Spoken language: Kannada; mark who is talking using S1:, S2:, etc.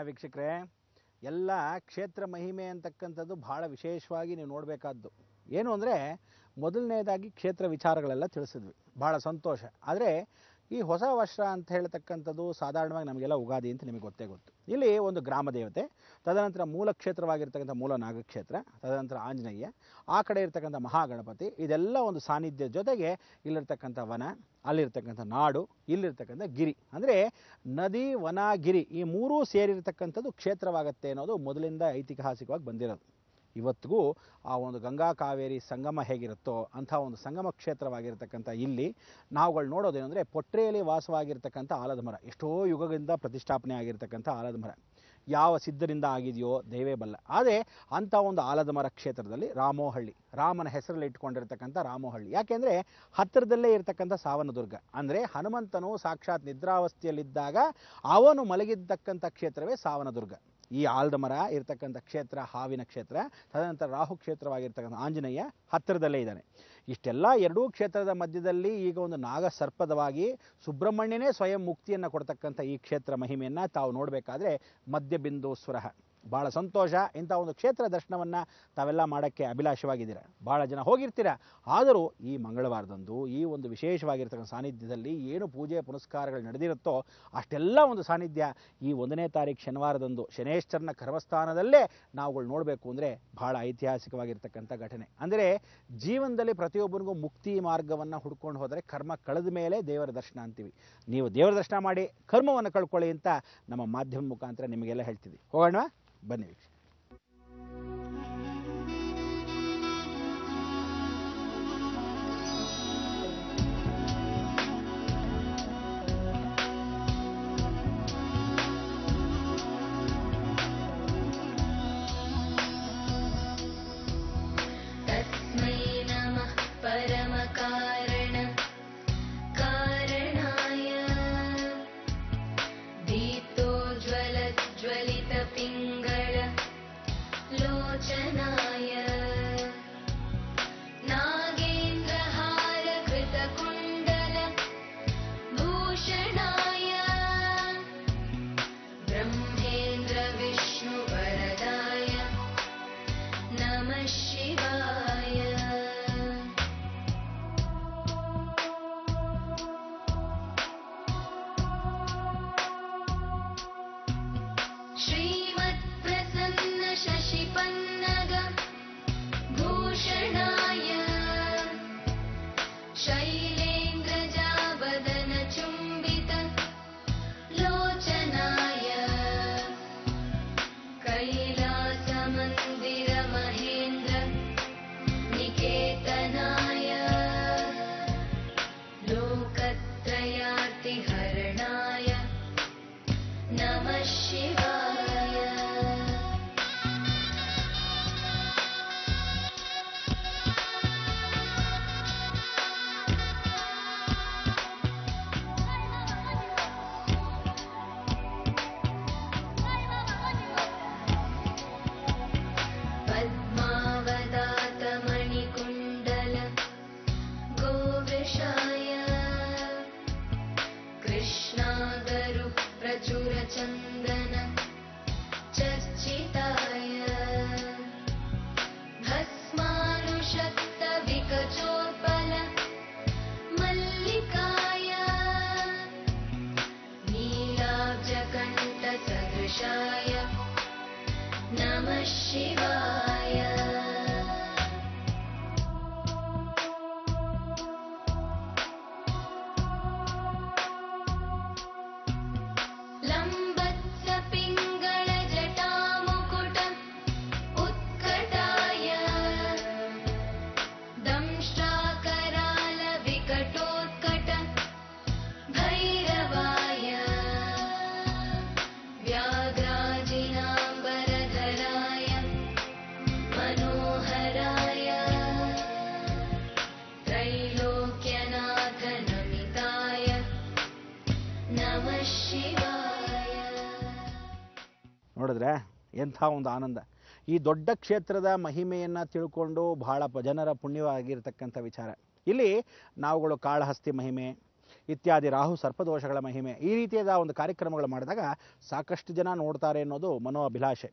S1: ವೀಕ್ಷಕರೇ, ಎಲ್ಲ ಕ್ಷೇತ್ರ ಮಹಿಮೆ ಅಂತಕ್ಕಂಥದ್ದು ಬಹಳ ವಿಶೇಷವಾಗಿ ನೀವು ನೋಡಬೇಕಾದ್ದು ಏನು ಅಂದರೆ, ಮೊದಲನೇದಾಗಿ ಕ್ಷೇತ್ರ ವಿಚಾರಗಳೆಲ್ಲ ತಿಳಿಸಿದ್ವಿ, ಬಹಳ ಸಂತೋಷ. ಆದರೆ ಈ ಹೊಸ ವರ್ಷ ಅಂತ ಹೇಳ್ತಕ್ಕಂಥದ್ದು ಸಾಧಾರಣವಾಗಿ ನಮಗೆಲ್ಲ ಉಗಾದಿ ಅಂತ ನಿಮಗೆ ಗೊತ್ತೇ ಗೊತ್ತು. ಇಲ್ಲಿ ಒಂದು ಗ್ರಾಮ ದೇವತೆ, ತದನಂತರ ಮೂಲ ಕ್ಷೇತ್ರವಾಗಿರ್ತಕ್ಕಂಥ ಮೂಲ ನಾಗಕ್ಷೇತ್ರ, ತದನಂತರ ಆಂಜನೇಯ, ಆ ಕಡೆ ಇರ್ತಕ್ಕಂಥ ಮಹಾಗಣಪತಿ, ಇದೆಲ್ಲ ಒಂದು ಸಾನ್ನಿಧ್ಯ ಜೊತೆಗೆ ಇಲ್ಲಿರ್ತಕ್ಕಂಥ ವನ, ಅಲ್ಲಿರ್ತಕ್ಕಂಥ ನಾಡು, ಇಲ್ಲಿರ್ತಕ್ಕಂಥ ಗಿರಿ, ಅಂದರೆ ನದಿ, ವನ, ಗಿರಿ ಈ ಮೂರೂ ಸೇರಿರ್ತಕ್ಕಂಥದ್ದು ಕ್ಷೇತ್ರವಾಗತ್ತೆ ಅನ್ನೋದು ಮೊದಲಿಂದ ಐತಿಹಾಸಿಕವಾಗಿ ಬಂದಿರೋದು. ಇವತ್ತಿಗೂ ಆ ಒಂದು ಗಂಗಾ ಕಾವೇರಿ ಸಂಗಮ ಹೇಗಿರುತ್ತೋ ಅಂಥ ಒಂದು ಸಂಗಮ ಕ್ಷೇತ್ರವಾಗಿರ್ತಕ್ಕಂಥ ಇಲ್ಲಿ ನಾವುಗಳು ನೋಡೋದೇನೆಂದರೆ, ಪೊಟ್ರೆಯಲ್ಲಿ ವಾಸವಾಗಿರ್ತಕ್ಕಂಥ ಆಲದ ಮರ, ಎಷ್ಟೋ ಯುಗದಿಂದ ಪ್ರತಿಷ್ಠಾಪನೆ ಆಗಿರ್ತಕ್ಕಂಥ ಆಲದ ಮರ ಯಾವ ಸಿದ್ಧರಿಂದ ಆಗಿದೆಯೋ ದೇವೇ ಬಲ್ಲ. ಆದರೆ ಅಂಥ ಒಂದು ಆಲದ ಮರ ಕ್ಷೇತ್ರದಲ್ಲಿ ರಾಮೋಹಳ್ಳಿ, ರಾಮನ ಹೆಸರಲ್ಲಿ ಇಟ್ಕೊಂಡಿರ್ತಕ್ಕಂಥ ರಾಮೋಹಳ್ಳಿ, ಯಾಕೆಂದರೆ ಹತ್ತಿರದಲ್ಲೇ ಇರತಕ್ಕಂಥ ಸಾವನದುರ್ಗ, ಅಂದರೆ ಹನುಮಂತನು ಸಾಕ್ಷಾತ್ ನಿದ್ರಾವಸ್ಥೆಯಲ್ಲಿದ್ದಾಗ ಅವನು ಮಲಗಿದ್ದಕ್ಕಂಥ ಕ್ಷೇತ್ರವೇ ಸಾವನದುರ್ಗ. ಈ ಆಲದ ಮರ ಇರ್ತಕ್ಕಂಥ ಕ್ಷೇತ್ರ ಹಾವಿನ ಕ್ಷೇತ್ರ, ತದನಂತರ ರಾಹು ಕ್ಷೇತ್ರವಾಗಿರ್ತಕ್ಕಂಥ ಆಂಜನೇಯ ಹತ್ತಿರದಲ್ಲೇ ಇದ್ದಾನೆ. ಇಷ್ಟೆಲ್ಲ ಎರಡೂ ಕ್ಷೇತ್ರದ ಮಧ್ಯದಲ್ಲಿ ಈಗ ಒಂದು ನಾಗಸರ್ಪದವಾಗಿ ಸುಬ್ರಹ್ಮಣ್ಯನೇ ಸ್ವಯಂ ಮುಕ್ತಿಯನ್ನು ಕೊಡ್ತಕ್ಕಂಥ ಈ ಕ್ಷೇತ್ರ ಮಹಿಮೆಯನ್ನು ತಾವು ನೋಡಬೇಕಾದ್ರೆ ಮಧ್ಯಬಿಂದು ಸ್ವರಃ. ಭಾಳ ಸಂತೋಷ. ಇಂಥ ಒಂದು ಕ್ಷೇತ್ರ ದರ್ಶನವನ್ನು ತಾವೆಲ್ಲ ಮಾಡೋಕ್ಕೆ ಅಭಿಲಾಷವಾಗಿದ್ದೀರ, ಭಾಳ ಜನ ಹೋಗಿರ್ತೀರ. ಆದರೂ ಈ ಮಂಗಳವಾರದಂದು ಈ ಒಂದು ವಿಶೇಷವಾಗಿರ್ತಕ್ಕಂಥ ಸಾನ್ನಿಧ್ಯದಲ್ಲಿ ಏನು ಪೂಜೆ ಪುನಸ್ಕಾರಗಳು ನಡೆದಿರುತ್ತೋ ಅಷ್ಟೆಲ್ಲ ಒಂದು ಸಾನ್ನಿಧ್ಯ ಈ 1ನೇ ತಾರೀಕು ಶನಿವಾರದಂದು ಶನೇಶ್ವರನ ಕರ್ಮಸ್ಥಾನದಲ್ಲೇ ನಾವುಗಳು ನೋಡಬೇಕು ಅಂದರೆ ಭಾಳ ಐತಿಹಾಸಿಕವಾಗಿರ್ತಕ್ಕಂಥ ಘಟನೆ. ಅಂದರೆ ಜೀವನದಲ್ಲಿ ಪ್ರತಿಯೊಬ್ಬರಿಗೂ ಮುಕ್ತಿ ಮಾರ್ಗವನ್ನು ಹುಡ್ಕೊಂಡು ಹೋದರೆ ಕರ್ಮ ಕಳೆದ ಮೇಲೆ ದೇವರ ದರ್ಶನ ಅಂತೀವಿ. ನೀವು ದೇವರ ದರ್ಶನ ಮಾಡಿ ಕರ್ಮವನ್ನು ಕಳ್ಕೊಳ್ಳಿ ಅಂತ ನಮ್ಮ ಮಾಧ್ಯಮ ಮುಖಾಂತರ ನಿಮಗೆಲ್ಲ ಹೇಳ್ತೀವಿ. ಹೋಗೋಣ ಬನ್ನಿ ವೀಕ್ಷ. ನೋಡಿದ್ರೆ ಎಂಥ ಒಂದು ಆನಂದ. ಈ ದೊಡ್ಡ ಕ್ಷೇತ್ರದ ಮಹಿಮೆಯನ್ನು ತಿಳ್ಕೊಂಡು ಬಹಳ ಜನರ ಪುಣ್ಯವಾಗಿರ್ತಕ್ಕಂಥ ವಿಚಾರ. ಇಲ್ಲಿ ನಾವುಗಳು ಕಾಳಹಸ್ತಿ ಮಹಿಮೆ, ಇತ್ಯಾದಿ ರಾಹು ಸರ್ಪದೋಷಗಳ ಮಹಿಮೆ ಈ ರೀತಿಯಾದ ಒಂದು ಕಾರ್ಯಕ್ರಮಗಳು ಮಾಡಿದಾಗ ಸಾಕಷ್ಟು ಜನ ನೋಡ್ತಾರೆ ಅನ್ನೋದು ಮನೋ ಅಭಿಲಾಷೆ.